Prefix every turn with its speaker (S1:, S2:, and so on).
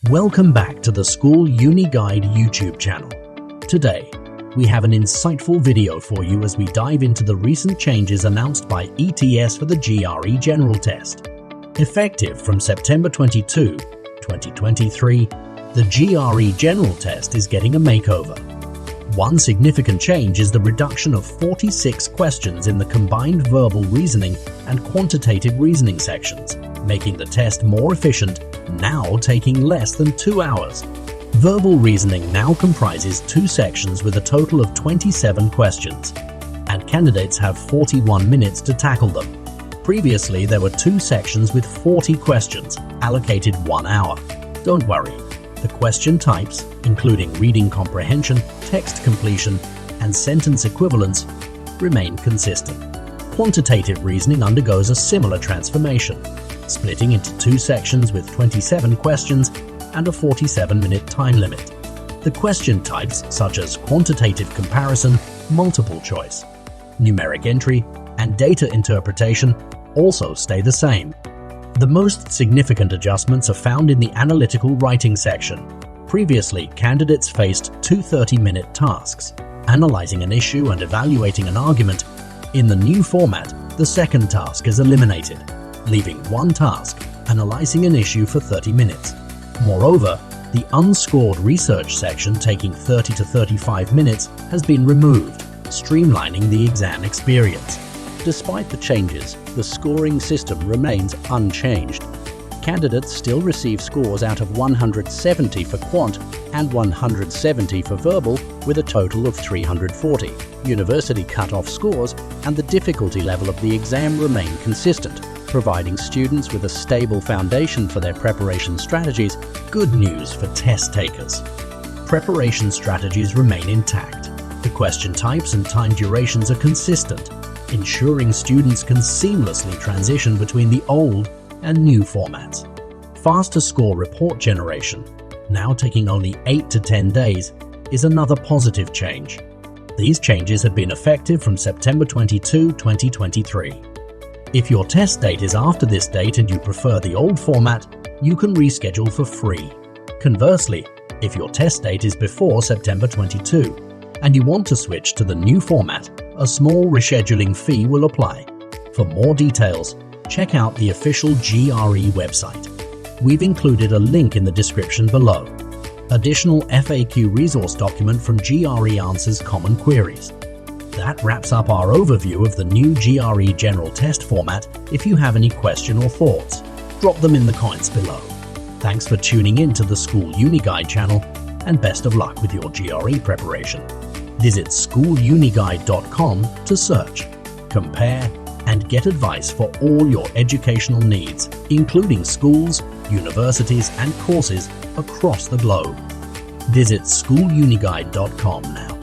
S1: Welcome back to the School Uni Guide YouTube channel. Today, we have an insightful video for you as we dive into the recent changes announced by ETS for the GRE General Test. Effective from September 22, 2023, the GRE General Test is getting a makeover. One significant change is the reduction of 46 questions in the combined verbal reasoning and quantitative reasoning sections, making the test more efficient, now taking less than 2 hours. Verbal reasoning now comprises 2 sections with a total of 27 questions, and candidates have 41 minutes to tackle them. Previously, there were 2 sections with 40 questions, allocated 1 hour. Don't worry, the question types, including reading comprehension, text completion, and sentence equivalence, remain consistent. Quantitative reasoning undergoes a similar transformation, splitting into 2 sections with 27 questions and a 47-minute time limit. The question types, such as quantitative comparison, multiple choice, numeric entry, and data interpretation, also stay the same. The most significant adjustments are found in the analytical writing section. Previously, candidates faced 2 30-minute tasks, analyzing an issue and evaluating an argument. In the new format, the second task is eliminated, leaving 1 task, analyzing an issue for 30 minutes. Moreover, the unscored research section taking 30 to 35 minutes has been removed, streamlining the exam experience. Despite the changes, the scoring system remains unchanged. Candidates still receive scores out of 170 for quant and 170 for verbal, with a total of 340. University cut-off scores and the difficulty level of the exam remain consistent, providing students with a stable foundation for their preparation strategies. Good news for test takers. Preparation strategies remain intact. The question types and time durations are consistent, ensuring students can seamlessly transition between the old and new formats. Faster score report generation, now taking only 8 to 10 days, is another positive change. These changes have been effective from September 22, 2023. If your test date is after this date and you prefer the old format, you can reschedule for free. Conversely, if your test date is before September 22 and you want to switch to the new format, a small rescheduling fee will apply. For more details, check out the official GRE website. We've included a link in the description below. Additional FAQ resource document from GRE answers common queries. That wraps up our overview of the new GRE General Test format. If you have any question or thoughts, drop them in the comments below. Thanks for tuning in to the School Uni Guide channel, and best of luck with your GRE preparation. Visit schooluniguide.com to search, compare, and get advice for all your educational needs, including schools, universities, and courses across the globe. Visit schooluniguide.com now.